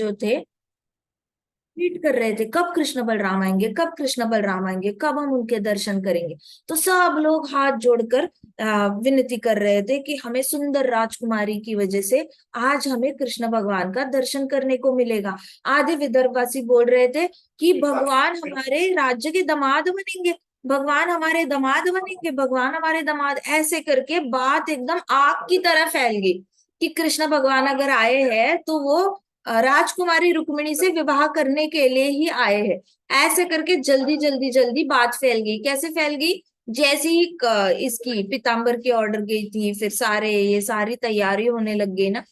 जो थे वेट कर रहे थे, कब कृष्ण बलराम आएंगे, कब कृष्ण बलराम आएंगे, कब हम उनके दर्शन करेंगे। तो सब लोग हाथ जोड़कर विनती कर रहे थे कि हमें सुंदर राजकुमारी की वजह से आज हमें कृष्ण भगवान का दर्शन करने को मिलेगा। आधे विदर्भवासी बोल रहे थे कि भगवान हमारे राज्य के दामाद बनेंगे, भगवान हमारे दामाद बनेंगे, भगवान हमारे दामाद, ऐसे करके बात एकदम आग की तरह फैल गई कि कृष्ण भगवान अगर आए हैं तो वो राजकुमारी रुक्मिणी से विवाह करने के लिए ही आए हैं। ऐसे करके जल्दी जल्दी जल्दी बात फैल गई। कैसे फैल गई? जैसे ही इसकी पीताम्बर की ऑर्डर गई थी, फिर सारे ये सारी तैयारी होने लग गई ना,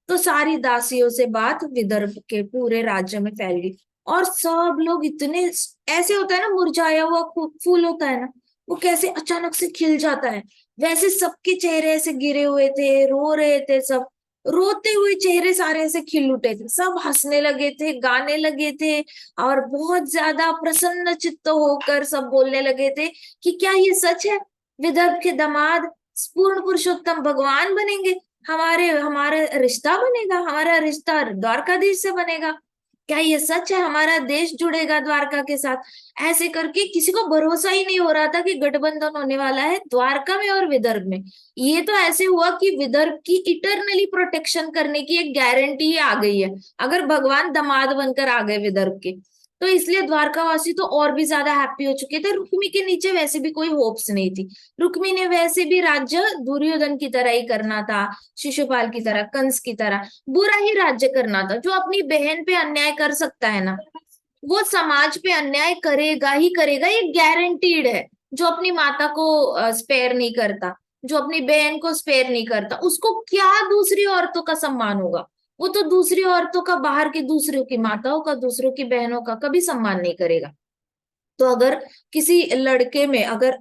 तो सारी दासियों से बात विदर्भ के पूरे राज्य में फैल गई। और सब लोग इतने, ऐसे होता है ना मुरझाया हुआ फूल होता है ना, वो कैसे अचानक से खिल जाता है, वैसे सबके चेहरे ऐसे गिरे हुए थे, रो रहे थे सब, रोते हुए चेहरे सारे ऐसे खिल उठे थे, सब हंसने लगे थे, गाने लगे थे, और बहुत ज्यादा प्रसन्न चित्त होकर सब बोलने लगे थे कि क्या ये सच है, विदर्भ के दामाद पूर्ण पुरुषोत्तम भगवान बनेंगे, हमारे हमारा रिश्ता बनेगा, हमारा रिश्ता द्वारकाधीश से बनेगा, क्या ये सच है, हमारा देश जुड़ेगा द्वारका के साथ। ऐसे करके किसी को भरोसा ही नहीं हो रहा था कि गठबंधन होने वाला है द्वारका में और विदर्भ में। ये तो ऐसे हुआ कि विदर्भ की इटरनली प्रोटेक्शन करने की एक गारंटी ही आ गई है अगर भगवान दामाद बनकर आ गए विदर्भ के। तो इसलिए द्वारकावासी तो और भी ज्यादा हैप्पी हो चुके थे। रुक्मी के नीचे वैसे भी कोई होप्स नहीं थी, रुक्मी ने वैसे भी राज्य दुर्योधन की तरह ही करना था, शिशुपाल की तरह, कंस की तरह बुरा ही राज्य करना था। जो अपनी बहन पे अन्याय कर सकता है ना, वो समाज पे अन्याय करेगा ही करेगा, ये गारंटीड है। जो अपनी माता को स्पेयर नहीं करता, जो अपनी बहन को स्पेयर नहीं करता, उसको क्या दूसरी औरतों का सम्मान होगा? वो तो दूसरी औरतों का, बाहर की दूसरों की माताओं का, दूसरों की बहनों का कभी सम्मान नहीं करेगा। तो अगर किसी लड़के में अगर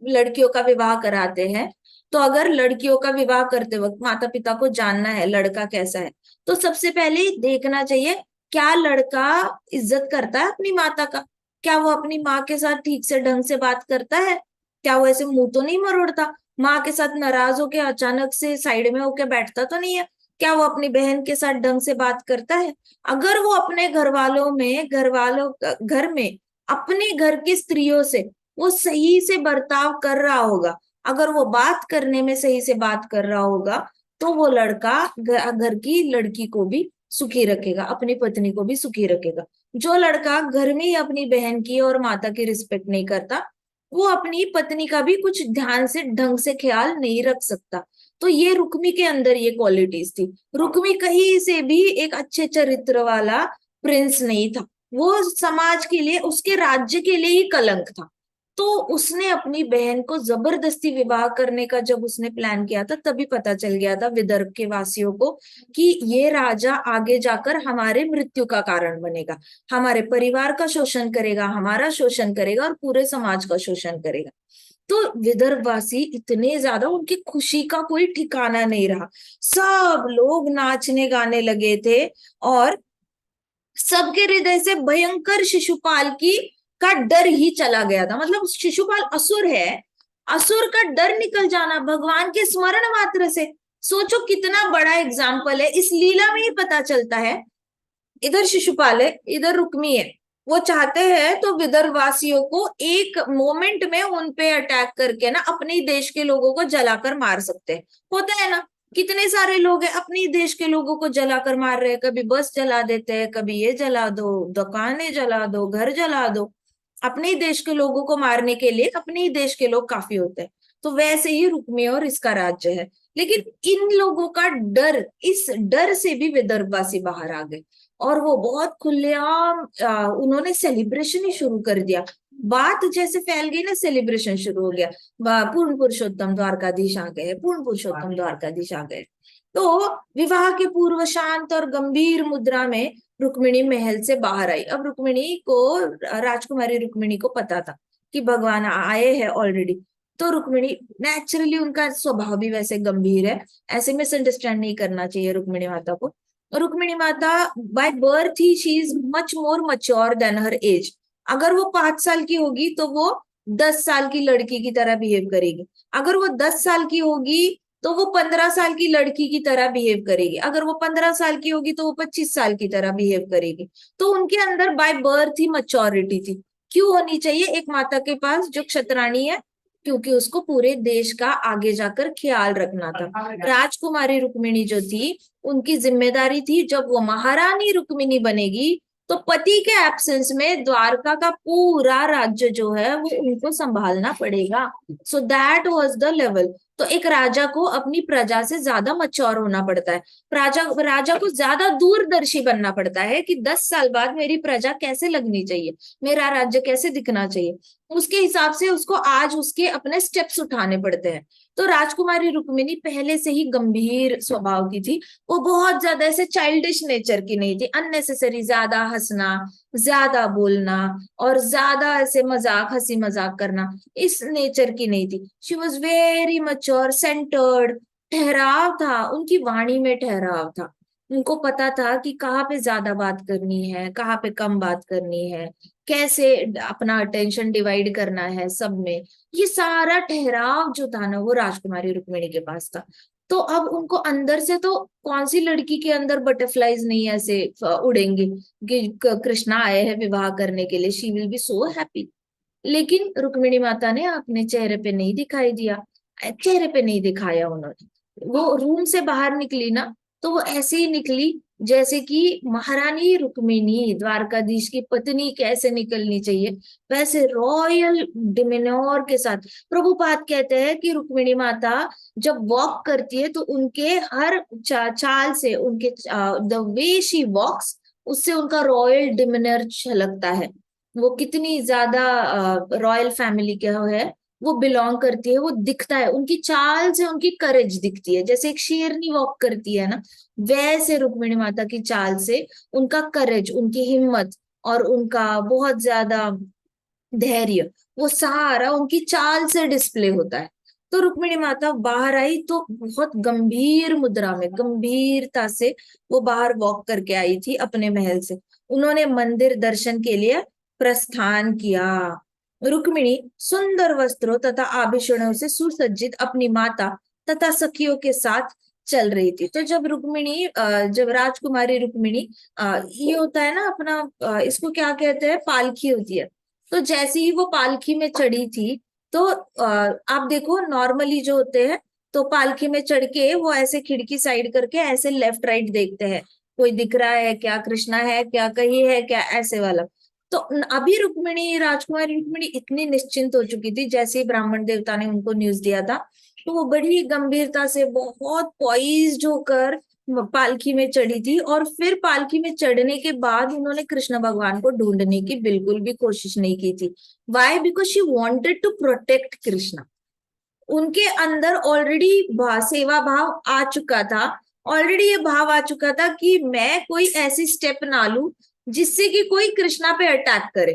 लड़कियों का विवाह कराते हैं, तो अगर लड़कियों का विवाह करते वक्त माता पिता को जानना है लड़का कैसा है, तो सबसे पहले देखना चाहिए क्या लड़का इज्जत करता है अपनी माता का, क्या वो अपनी माँ के साथ ठीक से ढंग से बात करता है, क्या वो ऐसे मुंह तो नहीं मरोड़ता, माँ के साथ नाराज होके अचानक से साइड में होके बैठता तो नहीं है, क्या वो अपनी बहन के साथ ढंग से बात करता है। अगर वो अपने घर वालों घर में अपने घर की स्त्रियों से वो सही से बर्ताव कर रहा होगा, अगर वो बात करने में सही से बात कर रहा होगा, तो वो लड़का घर की लड़की को भी सुखी रखेगा, अपनी पत्नी को भी सुखी रखेगा। जो लड़का घर में ही अपनी बहन की और माता की रिस्पेक्ट नहीं करता, वो अपनी पत्नी का भी कुछ ध्यान से ढंग से ख्याल नहीं रख सकता। तो ये रुक्मी के अंदर ये क्वालिटीज थी। रुक्मी कहीं से भी एक अच्छे चरित्र वाला प्रिंस नहीं था, वो समाज के लिए, उसके राज्य के लिए ही कलंक था। तो उसने अपनी बहन को जबरदस्ती विवाह करने का जब उसने प्लान किया था, तभी पता चल गया था विदर्भ के वासियों को कि ये राजा आगे जाकर हमारे मृत्यु का कारण बनेगा, हमारे परिवार का शोषण करेगा, हमारा शोषण करेगा और पूरे समाज का शोषण करेगा। तो विदर्भवासी इतने ज्यादा, उनकी खुशी का कोई ठिकाना नहीं रहा, सब लोग नाचने गाने लगे थे, और सबके हृदय से भयंकर शिशुपाल की का डर ही चला गया था। मतलब शिशुपाल असुर है, असुर का डर निकल जाना भगवान के स्मरण मात्र से, सोचो कितना बड़ा एग्जाम्पल है। इस लीला में ही पता चलता है, इधर शिशुपाल है, इधर रुक्मी है, वो चाहते हैं तो विदर्भवासियों को एक मोमेंट में उन पे अटैक करके ना अपने ही देश के लोगों को जलाकर मार सकते हैं। होता है ना, कितने सारे लोग हैं अपने ही देश के लोगों को जलाकर मार रहे हैं, कभी बस जला देते हैं, कभी ये जला दो, दुकानें जला दो, घर जला दो। अपने ही देश के लोगों को मारने के लिए अपने ही देश के लोग काफी होते हैं। तो वैसे ही रुक्मी और इसका राज्य है। लेकिन इन लोगों का डर, इस डर से भी विदर्भवासी बाहर आ गए, और वो बहुत खुलेआम उन्होंने सेलिब्रेशन ही शुरू कर दिया। बात जैसे फैल गई ना, सेलिब्रेशन शुरू हो गया, पूर्ण पुरुषोत्तम द्वारकाधीश आ गए, पूर्ण पुरुषोत्तम द्वारकाधीश आ गए। तो विवाह के पूर्व शांत और गंभीर मुद्रा में रुक्मिणी महल से बाहर आई। अब रुक्मिणी को, राजकुमारी रुक्मिणी को पता था कि भगवान आए हैं ऑलरेडी। तो रुक्मिणी, नेचुरली उनका स्वभाव भी वैसे गंभीर है, ऐसे मिसअंडरस्टैंड नहीं करना चाहिए रुक्मिणी माता को। रुक्मिणी माता बाय बर्थ ही she is much more mature than her age. अगर वो 5 साल की होगी तो वो 10 साल की लड़की की तरह बिहेव करेगी, अगर वो 10 साल की होगी तो वो 15 साल की लड़की की तरह बिहेव करेगी, अगर वो 15 साल की होगी तो वो 25 साल की तरह बिहेव करेगी। तो उनके अंदर बाय बर्थ ही मैच्योरिटी थी। क्यों होनी चाहिए एक माता के पास जो क्षत्राणी है? क्योंकि उसको पूरे देश का आगे जाकर ख्याल रखना था। राजकुमारी रुक्मिणी जो थी, उनकी जिम्मेदारी थी जब वो महारानी रुक्मिणी बनेगी तो पति के एब्सेंस में द्वारका का पूरा राज्य जो है वो उनको संभालना पड़ेगा। So that was the level. तो एक राजा को अपनी प्रजा से ज्यादा मच्योर होना पड़ता है। राजा राजा को ज्यादा दूरदर्शी बनना पड़ता है कि 10 साल बाद मेरी प्रजा कैसे लगनी चाहिए, मेरा राज्य कैसे दिखना चाहिए। उसके हिसाब से उसको आज उसके अपने स्टेप्स उठाने पड़ते हैं। तो राजकुमारी रुक्मिणी पहले से ही गंभीर स्वभाव की थी। वो बहुत ज्यादा ऐसे चाइल्डिश नेचर की नहीं थी, अननेसेसरी ज्यादा हंसना, ज्यादा बोलना और ज्यादा ऐसे मजाक, हंसी मजाक करना, इस नेचर की नहीं थी। She was very mature, centred. ठहराव था उनकी वाणी में, ठहराव था। उनको पता था कि कहाँ पे ज्यादा बात करनी है, कहाँ पे कम बात करनी है, कैसे अपना अटेंशन डिवाइड करना है सब में। ये सारा ठहराव जो था ना, वो राजकुमारी रुक्मिणी के पास था। तो अब उनको अंदर से तो कौन सी लड़की के अंदर बटरफ्लाईज नहीं ऐसे उड़ेंगे कि कृष्णा आए हैं विवाह करने के लिए, she will be so happy. लेकिन रुक्मिणी माता ने अपने चेहरे पे नहीं दिखाई दिया, चेहरे पे नहीं दिखाया उन्होंने। वो रूम से बाहर निकली ना, तो वो ऐसे ही निकली जैसे कि महारानी रुक्मिणी, द्वारकाधीश की पत्नी कैसे निकलनी चाहिए, वैसे रॉयल डिमेन्योर के साथ। प्रभुपाद कहते हैं कि रुक्मिणी माता जब वॉक करती है तो उनके हर चाल से, उनके द वे शी वॉक्स, उससे उनका रॉयल डिमेन्योर झलकता है। वो कितनी ज्यादा रॉयल फैमिली के है, वो बिलोंग करती है, वो दिखता है उनकी चाल से, उनकी करेज दिखती है। जैसे एक शेरनी वॉक करती है ना, वैसे रुक्मिणी माता की चाल से उनका करेज, उनकी हिम्मत और उनका बहुत ज्यादा धैर्य, वो सारा उनकी चाल से डिस्प्ले होता है। तो रुक्मिणी माता बाहर आई तो बहुत गंभीर मुद्रा में, गंभीरता से वो बाहर वॉक करके आई थी अपने महल से। उन्होंने मंदिर दर्शन के लिए प्रस्थान किया। रुक्मिणी सुंदर वस्त्रों तथा आभूषणों से सुसज्जित अपनी माता तथा सखियों के साथ चल रही थी। तो जब रुक्मिणी जब राजकुमारी रुक्मिणी, ये होता है ना अपना, इसको क्या कहते हैं, पालकी होती है। तो जैसे ही वो पालकी में चढ़ी थी, तो आप देखो नॉर्मली जो होते हैं, तो पालकी में चढ़ के वो ऐसे खिड़की साइड करके ऐसे लेफ्ट राइट देखते हैं, कोई दिख रहा है क्या, कृष्णा है क्या, कहीं है क्या, ऐसे वाला। तो अभी रुक्मिणी, राजकुमारी रुक्मिणी इतनी निश्चिंत हो चुकी थी, जैसे ही ब्राह्मण देवता ने उनको न्यूज दिया था, तो वो बड़ी गंभीरता से बहुत पॉइज्ड होकर पालकी में चढ़ी थी। और फिर पालकी में चढ़ने के बाद उन्होंने कृष्ण भगवान को ढूंढने की बिल्कुल भी कोशिश नहीं की थी। Why? Because she wanted to protect Krishna. उनके अंदर ऑलरेडी सेवा भाव आ चुका था, ऑलरेडी ये भाव आ चुका था कि मैं कोई ऐसी स्टेप ना लूं जिससे कि कोई कृष्णा पे अटैक करे,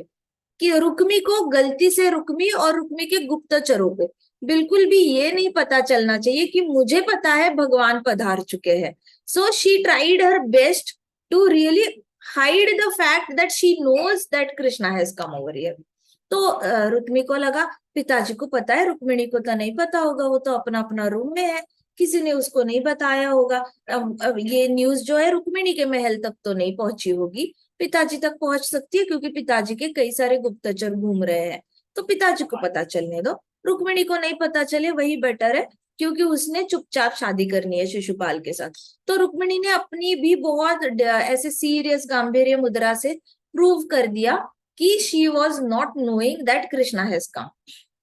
कि रुक्मी को, गलती से रुक्मी और रुक्मी के गुप्तचरों को बिल्कुल भी ये नहीं पता चलना चाहिए कि मुझे पता है भगवान पधार चुके हैं। So she tried her best to really hide the fact that she knows that Krishna has come over here. तो रुक्मी को लगा पिताजी को पता है, रुक्मिणी को तो नहीं पता होगा, वो तो अपना अपना रूम में है, किसी ने उसको नहीं बताया होगा। अब ये न्यूज जो है रुक्मिणी के महल तक तो नहीं पहुंची होगी, पिताजी तक पहुंच सकती है क्योंकि पिताजी के कई सारे गुप्तचर घूम रहे हैं। तो पिताजी को पता चलने दो, रुक्मिणी को नहीं पता चले वही बेटर है, क्योंकि उसने चुपचाप शादी करनी है शिशुपाल के साथ। तो रुक्मिणी ने अपनी भी बहुत ऐसे सीरियस गांभीर्य मुद्रा से प्रूव कर दिया कि she was not knowing that Krishna has कम।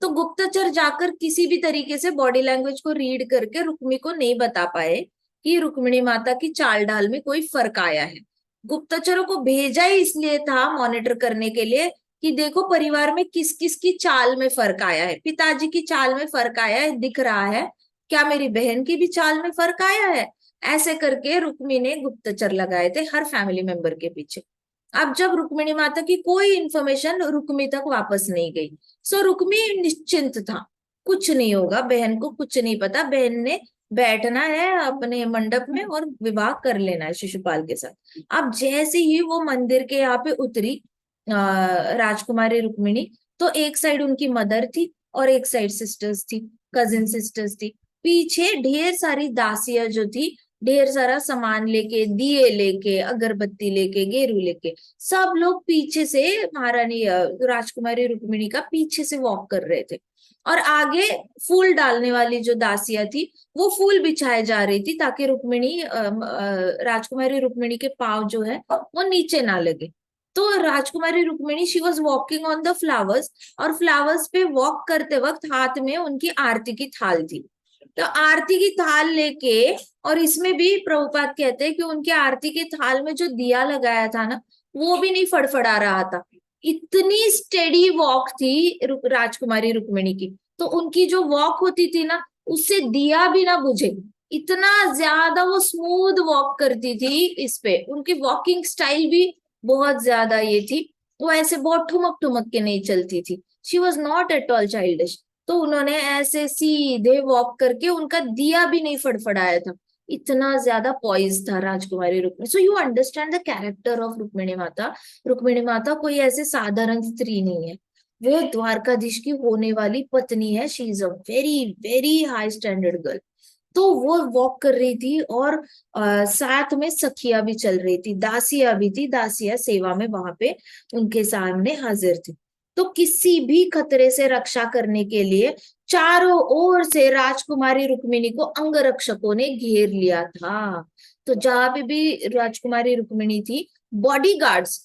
तो गुप्तचर जाकर किसी भी तरीके से बॉडी लैंग्वेज को रीड करके रुक्मी को नहीं बता पाए कि रुक्मिणी माता की चाल ढाल में कोई फर्क आया है। गुप्तचरों को भेजा ही इसलिए था मॉनिटर करने के लिए कि देखो परिवार में किस किस की चाल में फर्क आया है, पिताजी की चाल में फर्क आया है दिख रहा है, क्या मेरी बहन की भी चाल में फर्क आया है। ऐसे करके रुक्मी ने गुप्तचर लगाए थे हर फैमिली मेंबर के पीछे। अब जब रुक्मिणी माता की कोई इंफॉर्मेशन रुक्मी तक वापस नहीं गई, सो रुक्मी निश्चिंत था, कुछ नहीं होगा, बहन को कुछ नहीं पता, बहन ने बैठना है अपने मंडप में और विवाह कर लेना है शिशुपाल के साथ। अब जैसे ही वो मंदिर के यहाँ पे उतरी राजकुमारी रुक्मिणी, तो एक साइड उनकी मदर थी और एक साइड सिस्टर्स थी, कजिन सिस्टर्स थी। पीछे ढेर सारी दासियां जो थी, ढेर सारा सामान लेके, दिए लेके, अगरबत्ती लेके, गेरू लेके, सब लोग पीछे से महारानी राजकुमारी रुक्मिणी का पीछे से वॉक कर रहे थे। और आगे फूल डालने वाली जो दासियां थी, वो फूल बिछाए जा रही थी ताकि राजकुमारी रुक्मिणी के पाँव जो है वो नीचे ना लगे। तो राजकुमारी Rukmini she was walking on the flowers, और फ्लावर्स पे वॉक करते वक्त हाथ में उनकी आरती की थाल थी। तो आरती की थाल लेके, और इसमें भी प्रभुपाद कहते हैं कि उनके आरती की थाल में जो दिया लगाया था ना, वो भी नहीं फड़फड़ा रहा था। इतनी स्टेडी वॉक थी राजकुमारी रुक्मिणी की। तो उनकी जो वॉक होती थी ना, उससे दिया भी ना बुझे, इतना ज्यादा वो स्मूथ वॉक करती थी। इस पे उनकी वॉकिंग स्टाइल भी बहुत ज्यादा ये थी। वो ऐसे बहुत ठुमक ठुमक के नहीं चलती थी। She was not at all childish. तो उन्होंने ऐसे सीधे वॉक करके, उनका दिया भी नहीं फड़फड़ाया था, इतना ज्यादा पॉइज था राजकुमारी Rukmini. So you understand the character of Rukmini माता। रुक्मिणी माता कोई ऐसे साधारण स्त्री नहीं है, वो द्वारकाधीश की होने वाली पत्नी है। She is a very very high standard girl. तो वो वॉक कर रही थी, और साथ में सखिया भी चल रही थी, दासिया भी थी, दासिया सेवा में वहां पे उनके सामने हाजिर थी। तो किसी भी खतरे से रक्षा करने के लिए चारों ओर से राजकुमारी रुक्मिणी को अंगरक्षकों ने घेर लिया था। तो जहां पे भी राजकुमारी रुक्मिणी थी, बॉडीगार्ड्स,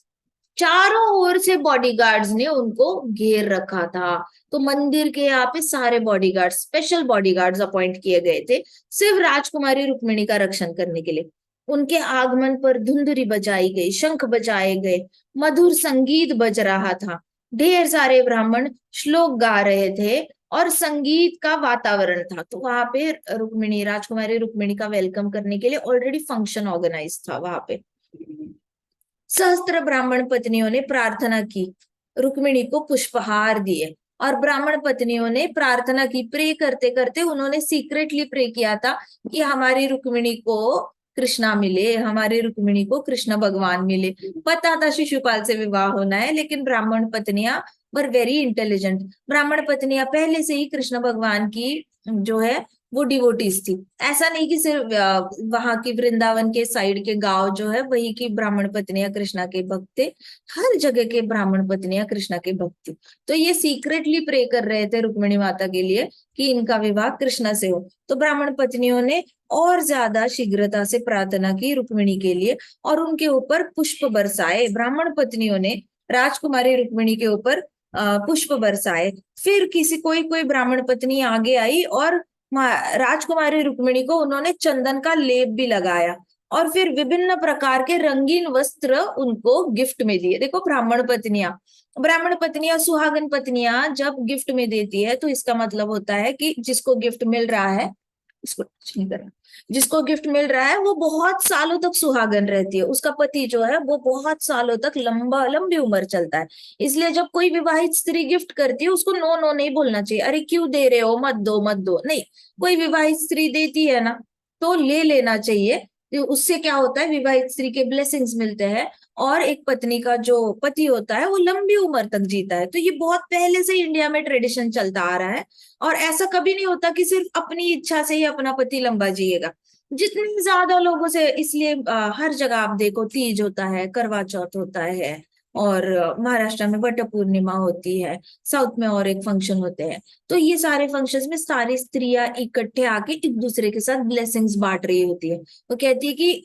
चारों ओर से बॉडीगार्ड्स ने उनको घेर रखा था। तो मंदिर के यहाँ पे सारे बॉडीगार्ड, स्पेशल बॉडीगार्ड्स अपॉइंट किए गए थे सिर्फ राजकुमारी रुक्मिणी का रक्षण करने के लिए। उनके आगमन पर धुंधुरी बजाई गई, शंख बजाए गए, मधुर संगीत बज रहा था, ढेर सारे ब्राह्मण श्लोक गा रहे थे, और संगीत का वातावरण था। तो वहां पे रुक्मिणी, राजकुमारी रुक्मिणी का वेलकम करने के लिए ऑलरेडी फंक्शन ऑर्गेनाइज था वहां पे। सहस्त्र ब्राह्मण पत्नियों ने प्रार्थना की, रुक्मिणी को पुष्पहार दिए, और ब्राह्मण पत्नियों ने प्रार्थना की, प्रे करते करते उन्होंने सीक्रेटली प्रे किया था कि हमारी रुक्मिणी को कृष्णा मिले, हमारी रुक्मिणी को कृष्ण भगवान मिले। पता था शिशुपाल से विवाह होना है, लेकिन ब्राह्मण पत्नियां वर वेरी इंटेलिजेंट। ब्राह्मण पत्नियां पहले से ही कृष्ण भगवान की जो है वो डिवोटीज थी। ऐसा नहीं कि सिर्फ वहां की वृंदावन के साइड के गांव जो है वही की ब्राह्मण पत्नियां कृष्णा के भक्त थे, हर जगह के ब्राह्मण पत्नियां कृष्णा के भक्त थी। तो ये सीक्रेटली प्रे कर रहे थे रुक्मिणी माता के लिए कि इनका विवाह कृष्णा से हो। तो ब्राह्मण पत्नियों ने और ज्यादा शीघ्रता से प्रार्थना की रुक्मिणी के लिए, और उनके ऊपर पुष्प बरसाए। ब्राह्मण पत्नियों ने राजकुमारी रुक्मिणी के ऊपर पुष्प बरसाए। फिर किसी कोई कोई ब्राह्मण पत्नी आगे आई, और राजकुमारी रुक्मिणी को उन्होंने चंदन का लेप भी लगाया, और फिर विभिन्न प्रकार के रंगीन वस्त्र उनको गिफ्ट में दिए। देखो, ब्राह्मण पत्नियां सुहागन पत्नियां जब गिफ्ट में देती है, तो इसका मतलब होता है कि जिसको गिफ्ट मिल रहा है, इसको टच नहीं करना, जिसको गिफ्ट मिल रहा है वो बहुत सालों तक सुहागन रहती है, उसका पति जो है वो बहुत सालों तक लंबी उम्र चलता है। इसलिए जब कोई विवाहित स्त्री गिफ्ट करती है, उसको नो नो नहीं बोलना चाहिए, अरे क्यों दे रहे हो, मत दो मत दो, नहीं। कोई विवाहित स्त्री देती है ना, तो ले लेना चाहिए। तो उससे क्या होता है, विवाहित स्त्री के ब्लेसिंग्स मिलते हैं, और एक पत्नी का जो पति होता है वो लंबी उम्र तक जीता है। तो ये बहुत पहले से इंडिया में ट्रेडिशन चलता आ रहा है। और ऐसा कभी नहीं होता कि सिर्फ अपनी इच्छा से ही अपना पति लंबा जिएगा। जितने ज्यादा लोगों से, इसलिए हर जगह आप देखो, तीज होता है, करवा चौथ होता है, और महाराष्ट्र में वट पूर्णिमा होती है, साउथ में और एक फंक्शन होते हैं। तो ये सारे फंक्शंस में सारी स्त्रियां इकट्ठे आके एक दूसरे के साथ ब्लेसिंग्स बांट रही होती है। वो कहती है कि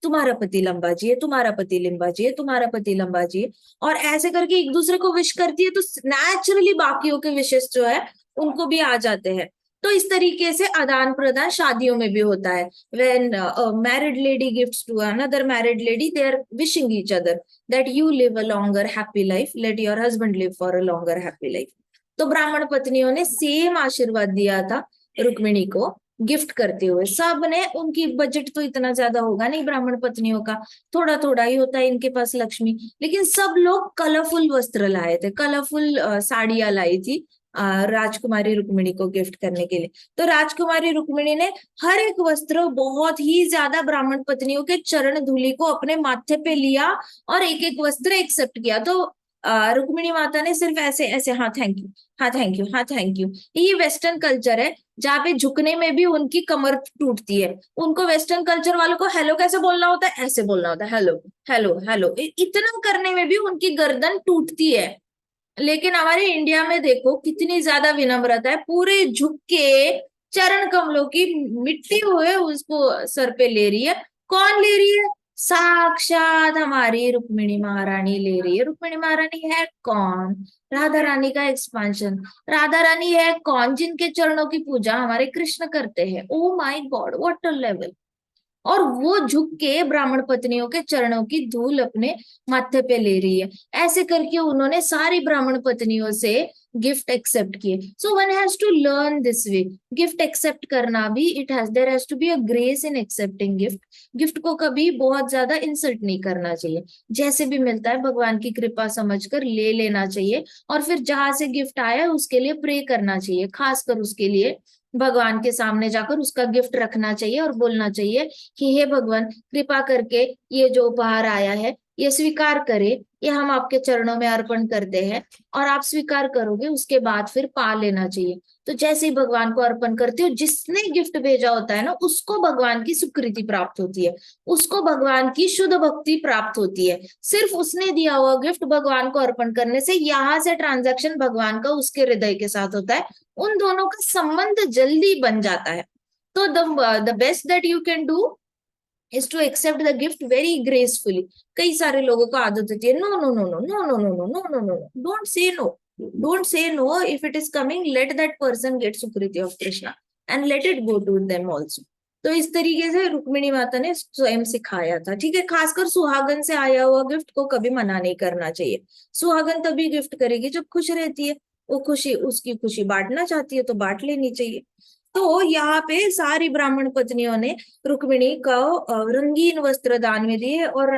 तुम्हारा पति लंबा जिए, तुम्हारा पति लंबा जिए, तुम्हारा पति लंबा जिए, और ऐसे करके एक दूसरे को विश करती है। तो नेचुरली बाकियों के विशेष जो है उनको भी आ जाते हैं। तो इस तरीके से आदान प्रदान शादियों में भी होता है। When married lady gifts to another married lady, they are wishing each other that you live a longer happy life, let your husband live for a longer happy life. तो ब्राह्मण पत्नियों ने सेम आशीर्वाद दिया था रुक्मिणी को गिफ्ट करते हुए। सब ने, उनकी बजट तो इतना ज्यादा होगा नहीं ब्राह्मण पत्नियों का, थोड़ा थोड़ा ही होता है इनके पास लक्ष्मी, लेकिन सब लोग कलरफुल वस्त्र लाए थे, कलरफुल साड़ियां लाई थी राजकुमारी रुक्मिणी को गिफ्ट करने के लिए। तो राजकुमारी रुक्मिणी ने हर एक वस्त्र बहुत ही ज्यादा ब्राह्मण पत्नियों के चरण धूलि को अपने माथे पे लिया, और एक एक वस्त्र एक्सेप्ट किया। तो रुक्मिणी माता ने सिर्फ ऐसे ऐसे, हाँ थैंक यू, हाँ थैंक यू, हाँ थैंक यू। ये वेस्टर्न कल्चर है, जहाँ पे झुकने में भी उनकी कमर टूटती है। उनको वेस्टर्न कल्चर वालों को हेलो कैसे बोलना होता है, ऐसे बोलना होता है, हेलो हेलो हेलो, इतना करने में भी उनकी गर्दन टूटती है। लेकिन हमारे इंडिया में देखो कितनी ज्यादा विनम्रता है, पूरे झुक के चरण कमलों की मिट्टी हुए उसको सर पे ले रही है। कौन ले रही है? साक्षात हमारी रुक्मिणी महारानी ले रही है। रुक्मिणी महारानी है कौन? राधा रानी का एक्सपांशन। राधा रानी है कौन? जिनके चरणों की पूजा हमारे कृष्ण करते हैं। Oh my God, what a level. और वो झुक के ब्राह्मण पत्नियों के चरणों की धूल अपने माथे पे ले रही है। ऐसे करके उन्होंने सारी ब्राह्मण पत्नियों से गिफ्ट एक्सेप्ट किए। So one has to learn this way. Gift accept करना भी, it has there has to be a grace in accepting gift. Gift को कभी बहुत ज्यादा इंसल्ट नहीं करना चाहिए। जैसे भी मिलता है भगवान की कृपा समझकर ले लेना चाहिए। और फिर जहां से गिफ्ट आया है उसके लिए प्रे करना चाहिए, खासकर उसके लिए भगवान के सामने जाकर उसका गिफ्ट रखना चाहिए और बोलना चाहिए कि हे भगवान, कृपा करके ये जो उपहार आया है ये स्वीकार करे, ये हम आपके चरणों में अर्पण करते हैं। और आप स्वीकार करोगे उसके बाद फिर पा लेना चाहिए। तो जैसे ही भगवान को अर्पण करते हो, जिसने गिफ्ट भेजा होता है ना, उसको भगवान की स्वीकृति प्राप्त होती है, उसको भगवान की शुद्ध भक्ति प्राप्त होती है। सिर्फ उसने दिया हुआ गिफ्ट भगवान को अर्पण करने से यहाँ से ट्रांजैक्शन भगवान का उसके हृदय के साथ होता है। उन दोनों का संबंध जल्दी बन जाता है। तो the best that you can do is to accept the gift very gracefully. कई सारे लोगों को आदत होती है, no no no no no no no no no no no, don't say no, don't say no. If it is coming, let that person get सुकृति of Krishna and let it go to them also. तो इस तरीके से रुक्मिणी माता ने स्वयं सिखाया था। ठीक है, खासकर सुहागन से आया हुआ गिफ्ट को कभी मना नहीं करना चाहिए। सुहागन तभी गिफ्ट करेगी जब खुश रहती है, वो खुशी, उसकी खुशी बांटना चाहती है तो बांट लेनी चाहिए। तो यहाँ पे सारी ब्राह्मण पत्नियों ने रुक्मिणी को रंगीन वस्त्र दान में दिए। और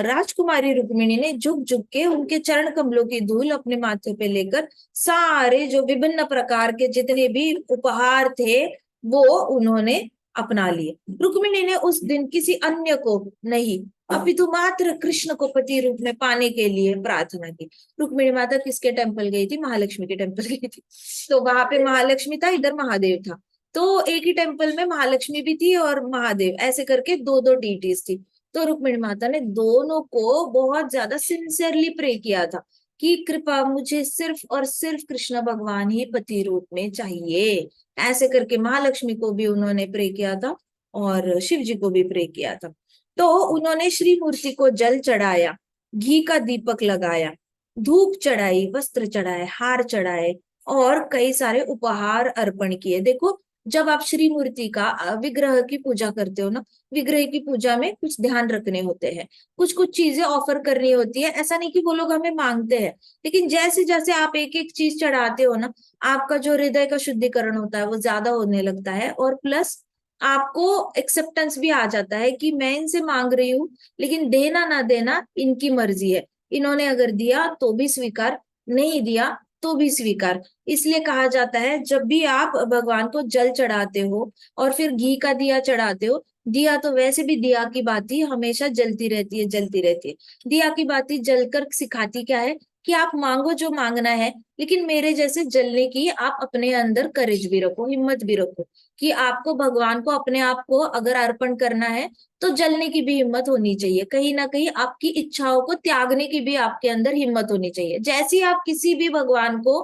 राजकुमारी रुक्मिणी ने झुक झुक के उनके चरण कमलों की धूल अपने माथे पे लेकर सारे जो विभिन्न प्रकार के जितने भी उपहार थे वो उन्होंने अपना लिए। रुक्मिणी ने उस दिन किसी अन्य को नहीं, अपितु मात्र कृष्ण को पति रूप में पाने के लिए प्रार्थना की। रुक्मिणी माता किसके टेम्पल गई थी? महालक्ष्मी के टेम्पल गई थी। तो वहां पे महालक्ष्मी था, इधर महादेव था। तो एक ही टेम्पल में महालक्ष्मी भी थी और महादेव, ऐसे करके दो दो डीटीज थी। तो रुक्मिणी माता ने दोनों को बहुत ज्यादा सिंसियरली प्रे किया था कि कृपा मुझे सिर्फ और सिर्फ कृष्ण भगवान ही पति रूप में चाहिए। ऐसे करके महालक्ष्मी को भी उन्होंने प्रे किया था और शिव जी को भी प्रे किया था। तो उन्होंने श्री मूर्ति को जल चढ़ाया, घी का दीपक लगाया, धूप चढ़ाई, वस्त्र चढ़ाए, हार चढ़ाए और कई सारे उपहार अर्पण किए। देखो, जब आप श्री मूर्ति का विग्रह की पूजा करते हो ना, विग्रह की पूजा में कुछ ध्यान रखने होते हैं, कुछ कुछ चीजें ऑफर करनी होती है। ऐसा नहीं कि वो लोग हमें मांगते हैं, लेकिन जैसे जैसे आप एक एक चीज चढ़ाते हो ना, आपका जो हृदय का शुद्धिकरण होता है वो ज्यादा होने लगता है। और प्लस आपको एक्सेप्टेंस भी आ जाता है कि मैं इनसे मांग रही हूँ, लेकिन देना ना देना इनकी मर्जी है। इन्होंने अगर दिया तो भी स्वीकार, नहीं दिया तो भी स्वीकार। इसलिए कहा जाता है जब भी आप भगवान को जल चढ़ाते हो और फिर घी का दिया चढ़ाते हो, दिया तो वैसे भी दिया की बाती हमेशा जलती रहती है, जलती रहती है। दिया की बाती जलकर सिखाती क्या है कि आप मांगो जो मांगना है, लेकिन मेरे जैसे जलने की आप अपने अंदर करेज भी रखो, हिम्मत भी रखो कि आपको भगवान को अपने आप को अगर अर्पण करना है तो जलने की भी हिम्मत होनी चाहिए। कहीं ना कहीं आपकी इच्छाओं को त्यागने की भी आपके अंदर हिम्मत होनी चाहिए। जैसे ही आप किसी भी भगवान को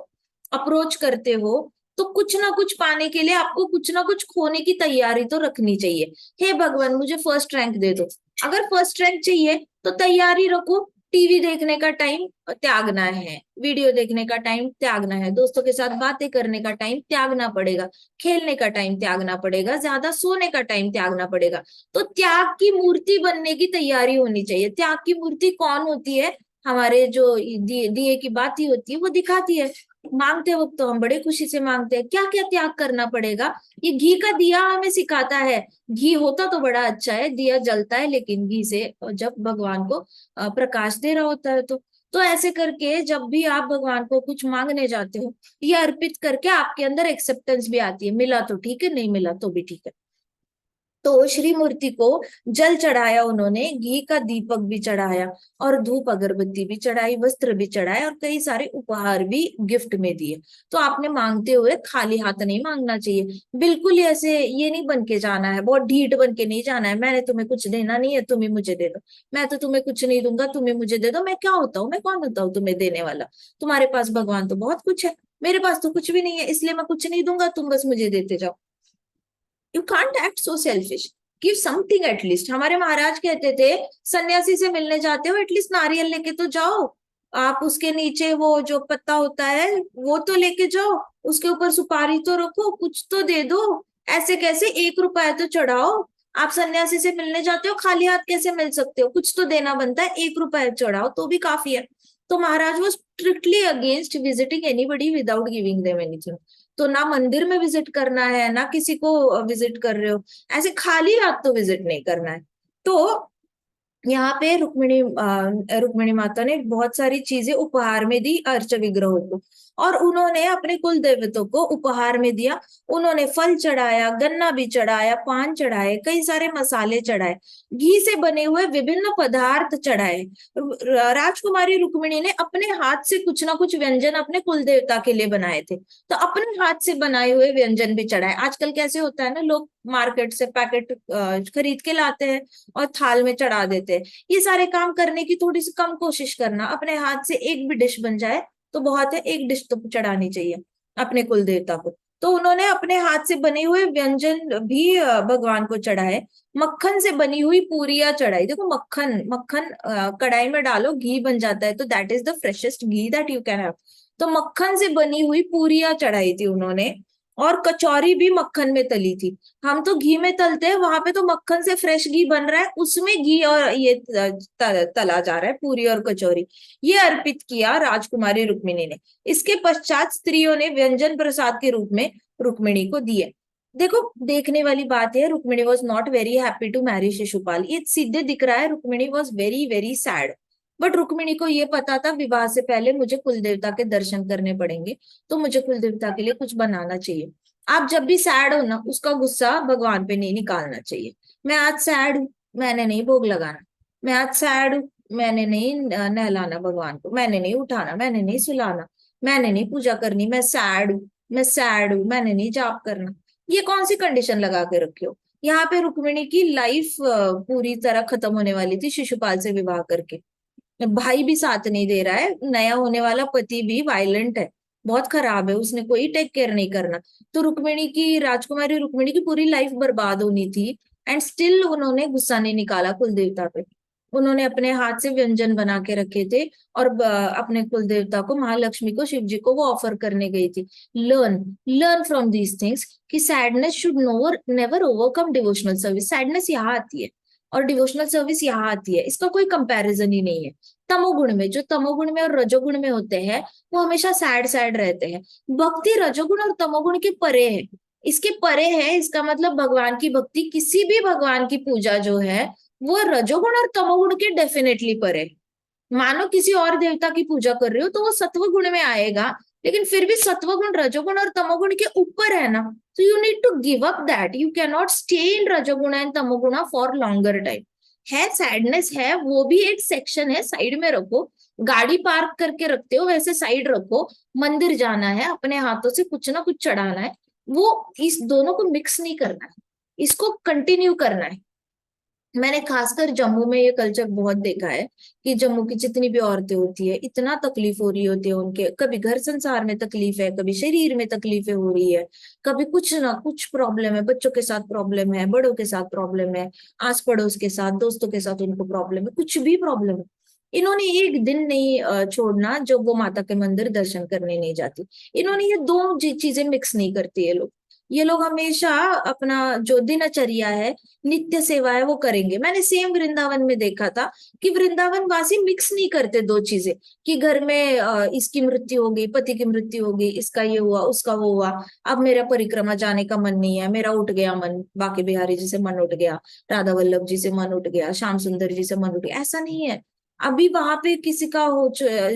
अप्रोच करते हो तो कुछ ना कुछ पाने के लिए आपको कुछ ना कुछ खोने की तैयारी तो रखनी चाहिए। हे भगवान मुझे फर्स्ट रैंक दे दो, अगर फर्स्ट रैंक चाहिए तो तैयारी रखो। टीवी देखने का टाइम त्यागना है, वीडियो देखने का टाइम त्यागना है, दोस्तों के साथ बातें करने का टाइम त्यागना पड़ेगा, खेलने का टाइम त्यागना पड़ेगा, ज्यादा सोने का टाइम त्यागना पड़ेगा। तो त्याग की मूर्ति बनने की तैयारी होनी चाहिए। त्याग की मूर्ति कौन होती है? हमारे जो दिए की बाती होती है वो दिखाती है। मांगते वक्त तो हम बड़े खुशी से मांगते हैं, क्या क्या त्याग करना पड़ेगा। ये घी का दिया हमें सिखाता है। घी होता तो बड़ा अच्छा है, दिया जलता है, लेकिन घी से जब भगवान को प्रकाश दे रहा होता है तो ऐसे करके जब भी आप भगवान को कुछ मांगने जाते हो, ये अर्पित करके आपके अंदर एक्सेप्टेंस भी आती है। मिला तो ठीक है, नहीं मिला तो भी ठीक है। तो श्री मूर्ति को जल चढ़ाया उन्होंने, घी का दीपक भी चढ़ाया, और धूप अगरबत्ती भी चढ़ाई, वस्त्र भी चढ़ाए, और कई सारे उपहार भी गिफ्ट में दिए। तो आपने मांगते हुए खाली हाथ नहीं मांगना चाहिए, बिल्कुल ही ऐसे ये नहीं बन के जाना है, बहुत ढीठ बन के नहीं जाना है, मैंने तुम्हें कुछ देना नहीं है, तुम ही मुझे दे दो, मैं तो तुम्हें कुछ नहीं दूंगा, तुम ही मुझे दे दो, मैं क्या होता हूँ, मैं कौन होता हूँ तुम्हें देने वाला, तुम्हारे पास भगवान तो बहुत कुछ है, मेरे पास तो कुछ भी नहीं है, इसलिए मैं कुछ नहीं दूंगा, तुम बस मुझे देते जाओ। You can't act so selfish, give something at least. हमारे महाराज कहते थे, सन्यासी से मिलने जाते हो एटलीस्ट नारियल लेके तो जाओ, आप उसके नीचे वो जो पत्ता होता है वो तो लेके जाओ, उसके ऊपर सुपारी तो रखो, कुछ तो दे दो, ऐसे कैसे 1 रुपया तो चढ़ाओ। आप सन्यासी से मिलने जाते हो, खाली हाथ कैसे मिल सकते हो, कुछ तो देना बनता है, 1 रुपया चढ़ाओ तो भी काफी है। तो महाराज वो strictly against visiting anybody without giving them anything. तो ना मंदिर में विजिट करना है, ना किसी को विजिट कर रहे हो, ऐसे खाली हाथ तो विजिट नहीं करना है। तो यहाँ पे रुक्मिणी माता ने बहुत सारी चीजें उपहार में दी अर्च विग्रहों को, और उन्होंने अपने कुल देवतों को उपहार में दिया। उन्होंने फल चढ़ाया, गन्ना भी चढ़ाया, पान चढ़ाए, कई सारे मसाले चढ़ाए, घी से बने हुए विभिन्न पदार्थ चढ़ाए। राजकुमारी रुक्मिणी ने अपने हाथ से कुछ ना कुछ व्यंजन अपने कुल देवता के लिए बनाए थे, तो अपने हाथ से बनाए हुए व्यंजन भी चढ़ाए। आजकल कैसे होता है ना, लोग मार्केट से पैकेट खरीद के लाते हैं और थाल में चढ़ा देते हैं। ये सारे काम करने की थोड़ी सी कम कोशिश करना, अपने हाथ से एक भी डिश बन जाए तो बहुत है, एक डिश तो चढ़ानी चाहिए अपने कुल देवता को। तो उन्होंने अपने हाथ से बने हुए व्यंजन भी भगवान को चढ़ाए। मक्खन से बनी हुई पूरियां चढ़ाई। देखो मक्खन मक्खन कढ़ाई में डालो घी बन जाता है, तो that is the freshest ghee that you can have. तो मक्खन से बनी हुई पूरियां चढ़ाई थी उन्होंने, और कचौरी भी मक्खन में तली थी। हम तो घी में तलते हैं, वहां पे तो मक्खन से फ्रेश घी बन रहा है, उसमें घी और ये तला जा रहा है, पूरी और कचौरी। ये अर्पित किया राजकुमारी रुक्मिणी ने। इसके पश्चात स्त्रियों ने व्यंजन प्रसाद के रूप में रुक्मिणी को दिए। देखो देखने वाली बात है, Rukmini was not very happy to marry Shishupal, ये सीधे दिख रहा है, Rukmini was very very sad. But Rukmini को ये पता था विवाह से पहले मुझे कुल देवता के दर्शन करने पड़ेंगे, तो मुझे कुल देवता के लिए कुछ बनाना चाहिए। आप जब भी सैड हो ना, उसका गुस्सा भगवान पे नहीं निकालना चाहिए। मैं आज सैड हूं, मैंने नहीं भोग लगाना। मैं आज सैड हूं, मैंने नहीं नहलाना भगवान को, मैंने नहीं उठाना, मैंने नहीं सुलाना, मैंने नहीं पूजा करनी, मैं सैड हूं, मैं सैड हूं, मैंने नहीं जाप करना। ये कौन सी कंडीशन लगा के रखे हो। यहाँ पे रुक्मिणी की लाइफ पूरी तरह खत्म होने वाली थी शिशुपाल से विवाह करके। भाई भी साथ नहीं दे रहा है, नया होने वाला पति भी वायलेंट है, बहुत खराब है, उसने कोई टेक केयर नहीं करना। तो रुक्मिणी की, राजकुमारी रुक्मिणी की पूरी लाइफ बर्बाद होनी थी, एंड स्टिल उन्होंने गुस्सा नहीं निकाला कुल देवता पे। उन्होंने अपने हाथ से व्यंजन बना के रखे थे, और अपने कुल देवता को, महालक्ष्मी को, शिव जी को वो ऑफर करने गई थी। Learn learn from these things कि sadness should never never overcome devotional service. Sadness यहाँ आती है और डिवोशनल सर्विस यहाँ आती है, इसका कोई कंपैरिजन ही नहीं है। तमोगुण में, जो तमोगुण में और रजोगुण में होते हैं, वो हमेशा सैड सैड रहते हैं। भक्ति रजोगुण और तमोगुण के परे है, इसके परे है। इसका मतलब भगवान की भक्ति, किसी भी भगवान की पूजा जो है, वो रजोगुण और तमोगुण के डेफिनेटली परे है। मानो किसी और देवता की पूजा कर रहे हो तो वो सत्व गुण में आएगा, लेकिन फिर भी सत्व गुण रजोगुण और तमोगुण के ऊपर है ना, तो you need to give up that, you can not stay in रजोगुण एंड तमोगुणा फॉर लॉन्गर टाइम। है सैडनेस है, वो भी एक सेक्शन है, साइड में रखो। गाड़ी पार्क करके रखते हो वैसे साइड रखो। मंदिर जाना है, अपने हाथों से कुछ ना कुछ चढ़ाना है, वो इस दोनों को मिक्स नहीं करना है, इसको कंटिन्यू करना है। मैंने खासकर जम्मू में ये कल्चर बहुत देखा है कि जम्मू की जितनी भी औरतें होती है, इतना तकलीफ हो रही होती है उनके, कभी घर संसार में तकलीफ है, कभी शरीर में तकलीफें हो रही है, कभी कुछ ना कुछ प्रॉब्लम है, बच्चों के साथ प्रॉब्लम है, बड़ों के साथ प्रॉब्लम है, आस पड़ोस के साथ, दोस्तों के साथ उनको प्रॉब्लम है, कुछ भी प्रॉब्लम है। इन्होंने एक दिन नहीं छोड़ना जो वो माता के मंदिर दर्शन करने नहीं जाती। इन्होंने ये दो चीजें मिक्स नहीं करती है लोग। ये लोग हमेशा अपना जो दिनचर्या है, नित्य सेवा है, वो करेंगे। मैंने सेम वृंदावन में देखा था कि वृंदावन वासी मिक्स नहीं करते दो चीजें, कि घर में इसकी मृत्यु हो गई, पति की मृत्यु हो गई, इसका ये हुआ, उसका वो हुआ, अब मेरा परिक्रमा जाने का मन नहीं है, मेरा उठ गया मन, बाके बिहारी जी से मन उठ गया, राधा वल्लभ जी से मन उठ गया, श्याम सुंदर जी से मन उठ गया, ऐसा नहीं है। अभी वहां पे किसी का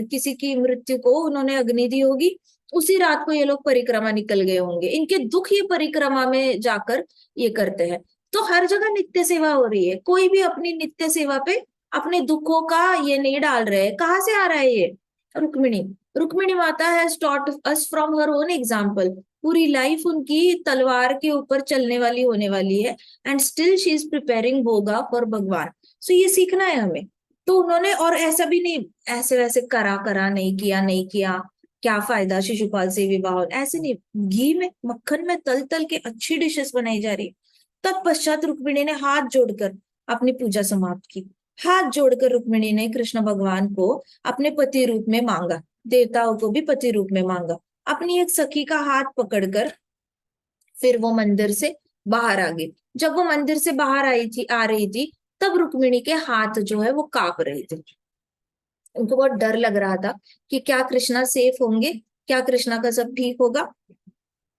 किसी की मृत्यु को उन्होंने अग्नि दी होगी, उसी रात को ये लोग परिक्रमा निकल गए होंगे, इनके दुख ये परिक्रमा में जाकर ये करते हैं। तो हर जगह नित्य सेवा हो रही है, कोई भी अपनी नित्य सेवा पे अपने दुखों का ये नहीं डाल रहे। कहाँ से आ रहा है ये? रुक्मिणी। रुक्मिणी माता has taught us from her own example. पूरी लाइफ उनकी तलवार के ऊपर चलने वाली होने वाली है, and still she is preparing भोगा फॉर भगवान। सो ये सीखना है हमें। तो उन्होंने, और ऐसा भी नहीं ऐसे वैसे करा करा नहीं किया नहीं किया, क्या फायदा शिशुपाल से विवाह, ऐसे नहीं, घी में मक्खन में तल तल के अच्छी डिशेस बनाई जा रही। तत्पश्चात रुक्मिणी ने हाथ जोड़कर अपनी पूजा समाप्त की। हाथ जोड़कर रुक्मिणी ने कृष्ण भगवान को अपने पति रूप में मांगा, देवताओं को भी पति रूप में मांगा। अपनी एक सखी का हाथ पकड़कर फिर वो मंदिर से बाहर आ गई। जब वो मंदिर से बाहर आ रही थी, तब रुक्मिणी के हाथ जो है वो कांप रहे थे। उनको बहुत डर लग रहा था कि क्या कृष्णा सेफ होंगे, क्या कृष्णा का सब ठीक होगा।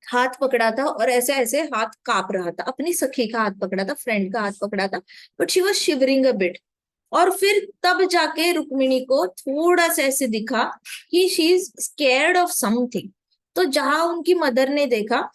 हाथ पकड़ा था और ऐसे ऐसे हाथ कांप रहा था, अपनी सखी का हाथ पकड़ा था, फ्रेंड का हाथ पकड़ा था, but she was shivering a bit. और फिर तब जाके रुक्मिणी को थोड़ा सा ऐसे दिखा कि she is scared of something. तो जहां उनकी मदर ने देखा,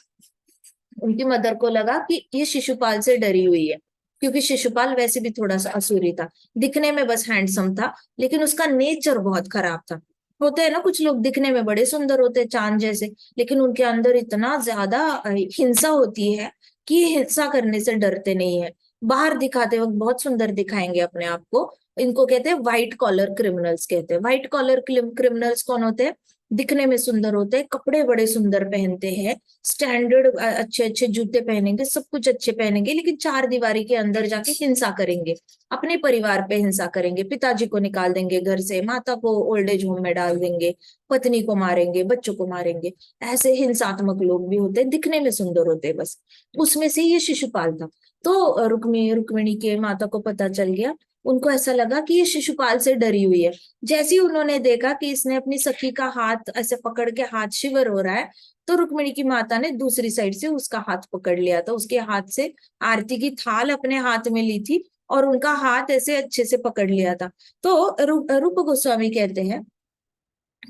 उनकी मदर को लगा कि ये शिशुपाल से डरी हुई है, क्योंकि शिशुपाल वैसे भी थोड़ा सा असुरी था, दिखने में बस हैंडसम था, लेकिन उसका नेचर बहुत खराब था। होते हैं ना कुछ लोग दिखने में बड़े सुंदर होते हैं चांद जैसे, लेकिन उनके अंदर इतना ज्यादा हिंसा होती है कि ये हिंसा करने से डरते नहीं है। बाहर दिखाते वक्त बहुत सुंदर दिखाएंगे अपने आप को। इनको कहते हैं व्हाइट कॉलर क्रिमिनल्स कहते हैं। व्हाइट कॉलर क्रिमिनल्स कौन होते हैं? दिखने में सुंदर होते हैं, कपड़े बड़े सुंदर पहनते हैं, स्टैंडर्ड अच्छे अच्छे जूते पहनेंगे, सब कुछ अच्छे पहनेंगे, लेकिन चार दीवारी के अंदर जाके हिंसा करेंगे, अपने परिवार पे हिंसा करेंगे, पिताजी को निकाल देंगे घर से, माता को ओल्ड एज होम में डाल देंगे, पत्नी को मारेंगे, बच्चों को मारेंगे। ऐसे हिंसात्मक लोग भी होते हैं, दिखने में सुंदर होते हैं बस। उसमें से ये शिशुपाल था। तो रुक्मिणी के माता को पता चल गया। उनको ऐसा लगा कि ये शिशुपाल से डरी हुई है। जैसे ही उन्होंने देखा कि इसने अपनी सखी का हाथ ऐसे पकड़ के हाथ शिवर हो रहा है, तो रुक्मिणी की माता ने दूसरी साइड से उसका हाथ पकड़ लिया था, उसके हाथ से आरती की थाल अपने हाथ में ली थी और उनका हाथ ऐसे अच्छे से पकड़ लिया था। तो रूप गोस्वामी कहते हैं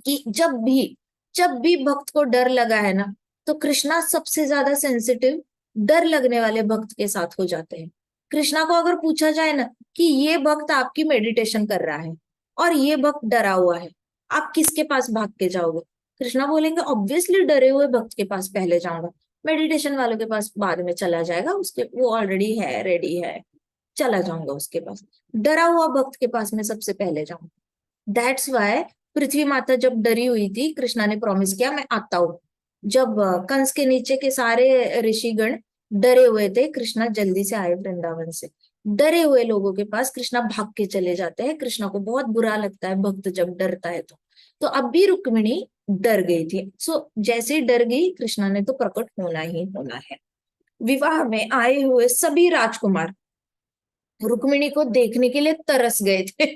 कि जब भी भक्त को डर लगा है ना, तो कृष्णा सबसे ज्यादा सेंसिटिव डर लगने वाले भक्त के साथ हो जाते हैं। कृष्णा को अगर पूछा जाए ना कि ये भक्त आपकी मेडिटेशन कर रहा है और ये भक्त डरा हुआ है, आप किसके पास भाग के जाओगे? कृष्णा बोलेंगे ऑब्वियसली डरे हुए भक्त के पास पहले जाऊंगा, मेडिटेशन वालों के पास बाद में चला जाएगा, उसके वो ऑलरेडी है, रेडी है, चला जाऊंगा उसके पास। डरा हुआ भक्त के पास मैं सबसे पहले जाऊंगा। दैट्स वाई पृथ्वी माता जब डरी हुई थी, कृष्णा ने प्रॉमिस किया मैं आता हूं। जब कंस के नीचे के सारे ऋषिगण डरे हुए थे, कृष्णा जल्दी से आए वृंदावन से। डरे हुए लोगों के पास कृष्णा भाग के चले जाते हैं। कृष्णा को बहुत बुरा लगता है भक्त जब डरता है तो अब भी रुक्मिणी डर गई थी। सो जैसे ही डर गई, कृष्णा ने तो प्रकट होना ही होना है। विवाह में आए हुए सभी राजकुमार रुक्मिणी को देखने के लिए तरस गए थे।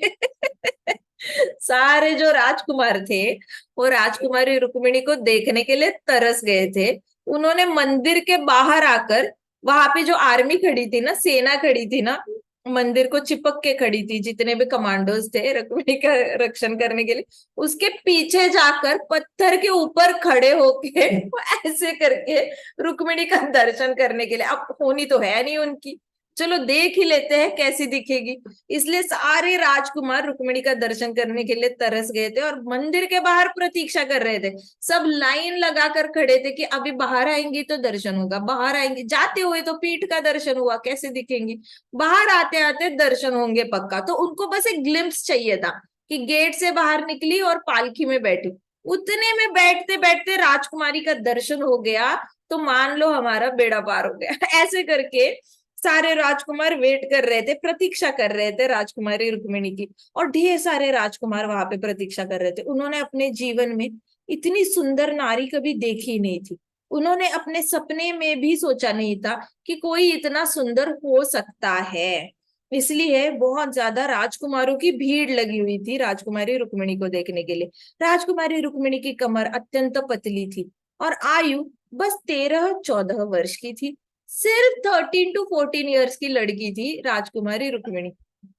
सारे जो राजकुमार थे, वो राजकुमारी रुक्मिणी को देखने के लिए तरस गए थे। उन्होंने मंदिर के बाहर आकर, वहां पे जो आर्मी खड़ी थी ना, सेना खड़ी थी ना, मंदिर को चिपक के खड़ी थी, जितने भी कमांडोज थे रुक्मिणी का रक्षण करने के लिए, उसके पीछे जाकर पत्थर के ऊपर खड़े होके वो ऐसे करके रुक्मिणी का दर्शन करने के लिए, अब होनी तो है नहीं उनकी, चलो देख ही लेते हैं कैसी दिखेगी। इसलिए सारे राजकुमार रुक्मिणी का दर्शन करने के लिए तरस गए थे और मंदिर के बाहर प्रतीक्षा कर रहे थे। सब लाइन लगाकर खड़े थे कि अभी बाहर आएंगी तो दर्शन होगा, बाहर आएंगे, जाते हुए तो पीठ का दर्शन हुआ, कैसे दिखेंगी, बाहर आते आते दर्शन होंगे पक्का। तो उनको बस एक ग्लिम्स चाहिए था कि गेट से बाहर निकली और पालकी में बैठी, उतने में बैठते बैठते राजकुमारी का दर्शन हो गया, तो मान लो हमारा बेड़ा पार हो गया। ऐसे करके सारे राजकुमार वेट कर रहे थे, प्रतीक्षा कर रहे थे राजकुमारी रुक्मिणी की। और ढेर सारे राजकुमार वहां पे प्रतीक्षा कर रहे थे। उन्होंने अपने जीवन में इतनी सुंदर नारी कभी देखी नहीं थी। उन्होंने अपने सपने में भी सोचा नहीं था कि कोई इतना सुंदर हो सकता है। इसलिए बहुत ज्यादा राजकुमारों की भीड़ लगी हुई थी राजकुमारी रुक्मिणी को देखने के लिए। राजकुमारी रुक्मिणी की कमर अत्यंत पतली थी और आयु बस 13-14 वर्ष की थी। सिर्फ 13 to 14 ईयर्स की लड़की थी राजकुमारी रुक्मिणी।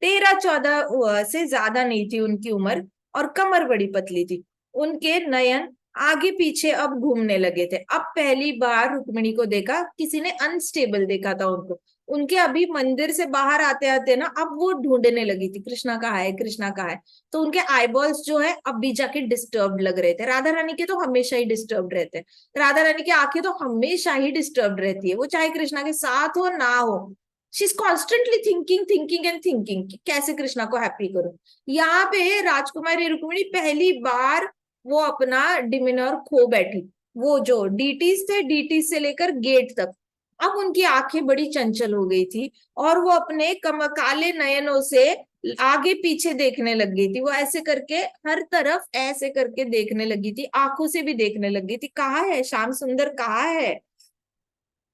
13-14 से ज्यादा नहीं थी उनकी उम्र, और कमर बड़ी पतली थी। उनके नयन आगे पीछे अब घूमने लगे थे। अब पहली बार रुक्मिणी को देखा, किसी ने अनस्टेबल देखा था उनको। उनके अभी मंदिर से बाहर आते आते ना अब वो ढूंढने लगी थी कृष्णा कहाँ है, कृष्णा कहाँ है। तो उनके आईबॉल्स जो है अब भी जाके डिस्टर्ब लग रहे थे। राधा रानी के तो हमेशा ही डिस्टर्ब रहते हैं, राधा रानी की आंखें तो हमेशा ही डिस्टर्ब रहती है, वो चाहे कृष्णा के साथ हो ना हो। She is constantly thinking thinking and thinking कि कैसे कृष्णा को हैप्पी करूं। यहाँ पे राजकुमारी रुक्मिणी पहली बार वो अपना डिमिनर खो बैठी। वो जो डीटीज थे, डीटीज से लेकर गेट तक, अब उनकी आंखें बड़ी चंचल हो गई थी और वो अपने काले नयनों से आगे पीछे देखने लग गई थी। वो ऐसे करके हर तरफ ऐसे करके देखने लगी थी, आंखों से भी देखने लग गई थी, कहाँ है श्याम सुंदर, कहाँ है।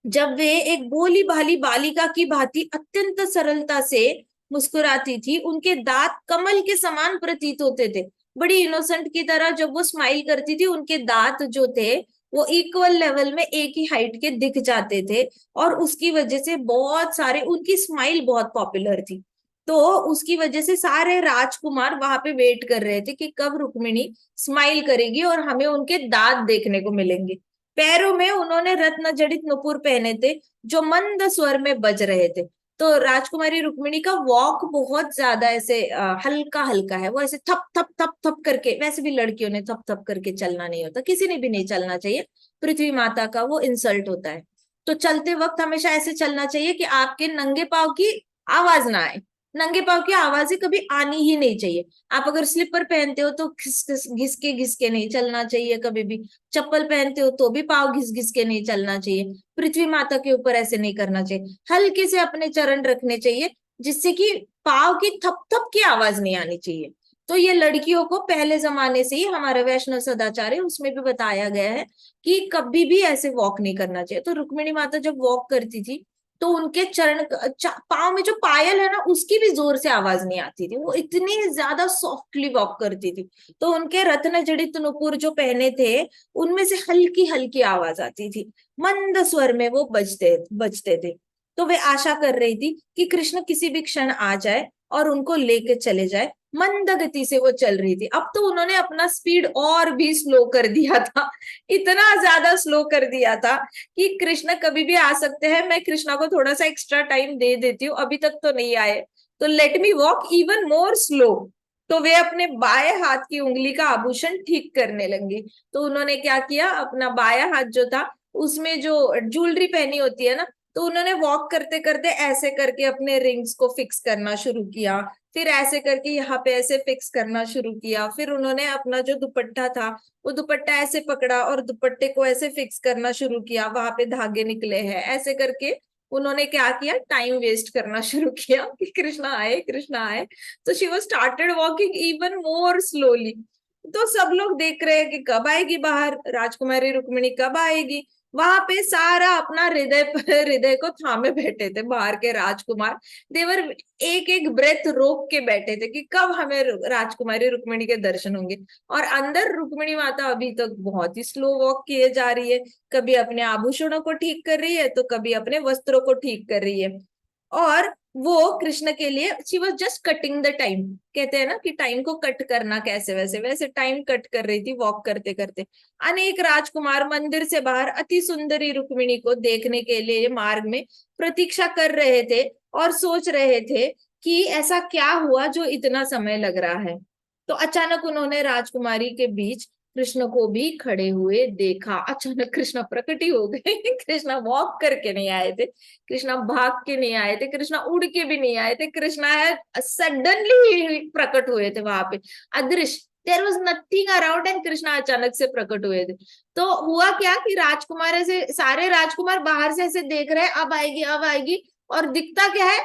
जब वे एक भोली भाली बालिका की भांति अत्यंत सरलता से मुस्कुराती थी, उनके दांत कमल के समान प्रतीत होते थे। बड़ी इनोसेंट की तरह जब वो स्माइल करती थी, उनके दांत जो थे वो इक्वल लेवल में एक ही हाइट के दिख जाते थे। और उसकी वजह से बहुत सारे, उनकी स्माइल बहुत पॉपुलर थी, तो उसकी वजह से सारे राजकुमार वहां पे वेट कर रहे थे कि कब रुक्मिणी स्माइल करेगी और हमें उनके दांत देखने को मिलेंगे। पैरों में उन्होंने रत्न जड़ित नुपुर पहने थे जो मंद स्वर में बज रहे थे। तो राजकुमारी रुक्मिणी का वॉक बहुत ज्यादा ऐसे हल्का हल्का है, वो ऐसे थप थप थप थप करके, वैसे भी लड़कियों ने थप थप करके चलना नहीं होता, किसी ने भी नहीं चलना चाहिए, पृथ्वी माता का वो इंसल्ट होता है। तो चलते वक्त हमेशा ऐसे चलना चाहिए कि आपके नंगे पाँव की आवाज ना आए, नंगे पाँव की आवाजें कभी आनी ही नहीं चाहिए। आप अगर स्लीपर पहनते हो तो घिस के नहीं चलना चाहिए कभी भी। चप्पल पहनते हो तो भी पाँव घिस घिस के नहीं चलना चाहिए, पृथ्वी माता के ऊपर ऐसे नहीं करना चाहिए, हल्के से अपने चरण रखने चाहिए जिससे कि पाँव की थप थप की आवाज नहीं आनी चाहिए। तो ये लड़कियों को पहले जमाने से ही हमारा वैष्णव सदाचार है उसमें भी बताया गया है कि कभी भी ऐसे वॉक नहीं करना चाहिए। तो रुक्मिणी माता जब वॉक करती थी तो उनके चरण पाँव में जो पायल है ना उसकी भी जोर से आवाज नहीं आती थी, वो इतनी ज्यादा सॉफ्टली वॉक करती थी। तो उनके रत्न जड़ित नुपुर जो पहने थे उनमें से हल्की हल्की आवाज आती थी, मंद स्वर में वो बजते बजते थे। तो वे आशा कर रही थी कि कृष्ण किसी भी क्षण आ जाए और उनको लेके चले जाए। मंद गति से वो चल रही थी, अब तो उन्होंने अपना स्पीड और भी स्लो कर दिया था, इतना ज्यादा स्लो कर दिया था कि कृष्ण कभी भी आ सकते हैं, मैं कृष्णा को थोड़ा सा एक्स्ट्रा टाइम दे देती हूँ, अभी तक तो नहीं आए, तो let me walk even more slow. तो वे अपने बाएं हाथ की उंगली का आभूषण ठीक करने लगी। तो उन्होंने क्या किया, अपना बायां हाथ जो था उसमें जो ज्वेलरी पहनी होती है ना, तो उन्होंने वॉक करते करते ऐसे करके अपने रिंग्स को फिक्स करना शुरू किया, फिर ऐसे करके यहाँ पे ऐसे फिक्स करना शुरू किया, फिर उन्होंने अपना जो दुपट्टा था वो दुपट्टा ऐसे पकड़ा और दुपट्टे को ऐसे फिक्स करना शुरू किया, वहां पे धागे निकले हैं, ऐसे करके उन्होंने क्या किया, टाइम वेस्ट करना शुरू किया कि कृष्णा आए कृष्णा आए। तो she was started walking even more slowly. तो सब लोग देख रहे हैं कि कब आएगी बाहर राजकुमारी रुक्मिणी, कब आएगी। वहां पे सारा अपना हृदय हृदय को थामे बैठे थे बाहर के राजकुमार, देवर एक एक ब्रेथ रोक के बैठे थे कि कब हमें राजकुमारी रुक्मिणी के दर्शन होंगे। और अंदर रुक्मिणी माता अभी तक बहुत ही स्लो वॉक किए जा रही है, कभी अपने आभूषणों को ठीक कर रही है तो कभी अपने वस्त्रों को ठीक कर रही है। और वो कृष्ण के लिए she was just cutting the time, कहते हैं ना कि टाइम को कट करना कैसे, वैसे वैसे टाइम कट कर रही थी वॉक करते करते। अनेक राजकुमार मंदिर से बाहर अति सुंदरी रुक्मिणी को देखने के लिए मार्ग में प्रतीक्षा कर रहे थे और सोच रहे थे कि ऐसा क्या हुआ जो इतना समय लग रहा है। तो अचानक उन्होंने राजकुमारी के बीच कृष्ण को भी खड़े हुए देखा। अचानक कृष्ण प्रकट ही हो गए कृष्णा वॉक करके नहीं आए थे, कृष्णा भाग के नहीं आए थे, कृष्णा उड़ के भी नहीं आए थे, कृष्णा है सडनली प्रकट हुए थे वहां पे, अदृश्य, there was nothing around and Krishna अचानक से प्रकट हुए थे। तो हुआ क्या कि राजकुमार ऐसे सारे राजकुमार बाहर से ऐसे देख रहे हैं अब आएगी अब आएगी, और दिखता क्या है,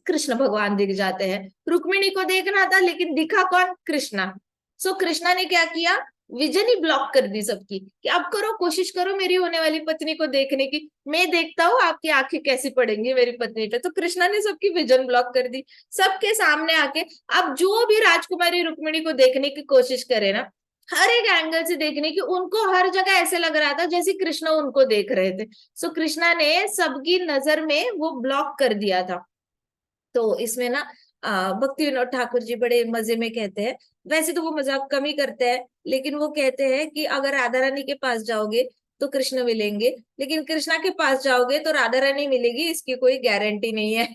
कृष्ण भगवान दिख जाते हैं। रुक्मिणी को देखना था लेकिन दिखा कौन, कृष्णा। सो कृष्णा ने क्या किया, विजन ही ब्लॉक कर दी सबकी कि अब करो, कोशिश करो मेरी होने वाली पत्नी को देखने की, मैं देखता हूँ आपकी आंखें कैसी पड़ेंगी मेरी पत्नी पे। तो कृष्णा ने सबकी विजन ब्लॉक कर दी, सबके सामने आके अब जो भी राजकुमारी रुक्मिणी को देखने की कोशिश करे ना, हर एक एंगल से देखने की, उनको हर जगह ऐसे लग रहा था जैसे कृष्ण उनको देख रहे थे। सो कृष्णा ने सबकी नजर में वो ब्लॉक कर दिया था। तो इसमें ना भक्ति विनोद ठाकुर जी बड़े मजे में कहते हैं, वैसे तो वो मजाक कम ही करते हैं, लेकिन वो कहते हैं कि अगर राधा रानी के पास जाओगे तो कृष्ण मिलेंगे, लेकिन कृष्णा के पास जाओगे तो राधा रानी मिलेगी, इसकी कोई गारंटी नहीं है।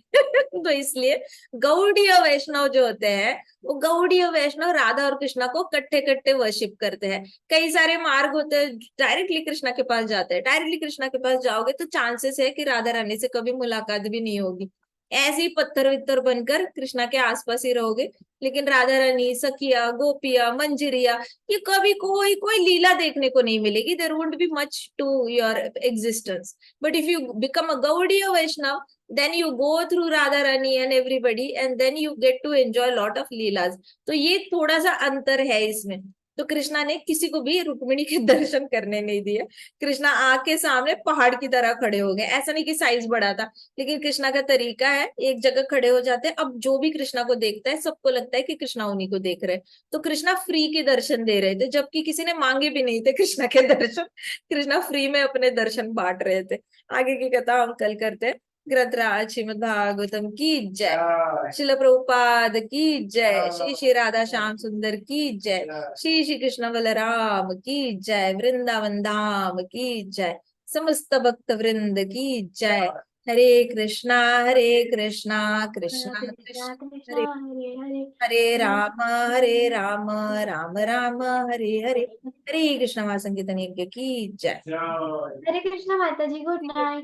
तो इसलिए गौड़ीय वैष्णव जो होते हैं, वो गौड़ीय वैष्णव राधा और कृष्णा को कट्टे कट्टे वर्शिप करते हैं। कई सारे मार्ग होते हैं, डायरेक्टली कृष्णा के पास जाते हैं। डायरेक्टली कृष्णा के पास जाओगे तो चांसेस है कि राधा रानी से कभी मुलाकात भी नहीं होगी, ऐसे ही पत्थर वित्तर बनकर कृष्णा के आसपास ही रहोगे। लेकिन राधा रानी, सखिया, गोपिया, मंजरिया, ये कभी कोई कोई लीला देखने को नहीं मिलेगी। There would be much to your existence. But if you become a Gaudiya Vaishnava, then you go through Radha Rani and everybody, and then you get to enjoy lot of लीलाज। तो ये थोड़ा सा अंतर है इसमें। तो कृष्णा ने किसी को भी रुक्मिणी के दर्शन करने नहीं दिए। कृष्णा आके सामने पहाड़ की तरह खड़े हो गए। ऐसा नहीं कि साइज बड़ा था, लेकिन कृष्णा का तरीका है, एक जगह खड़े हो जाते हैं। अब जो भी कृष्णा को देखता है, सबको लगता है कि कृष्णा उन्हीं को देख रहे हैं। तो कृष्णा फ्री के दर्शन दे रहे थे, जबकि किसी ने मांगे भी नहीं थे कृष्णा के दर्शन। कृष्णा फ्री में अपने दर्शन बांट रहे थे। आगे की कथा हम कल करते हैं। ग्रंथराज श्रीमद् भागवतम की जय, शिल प्रभुपाद की जय, श्री श्री राधा श्याम सुंदर की जय, श्री श्री कृष्ण बलराम की जय, वृंदावन धाम की जय, समस्त भक्त वृंद की जय। हरे कृष्णा, हरे कृष्णा, कृष्णा कृष्णा कृष्ण कृष्णा हरे हरे हरे हरे हरे राम, हरे राम, राम राम हरे हरे। हरे हरे कृष्ण महासंकीर्तन यज्ञ की जय। हरे कृष्णा माता जी, गुड नाइट।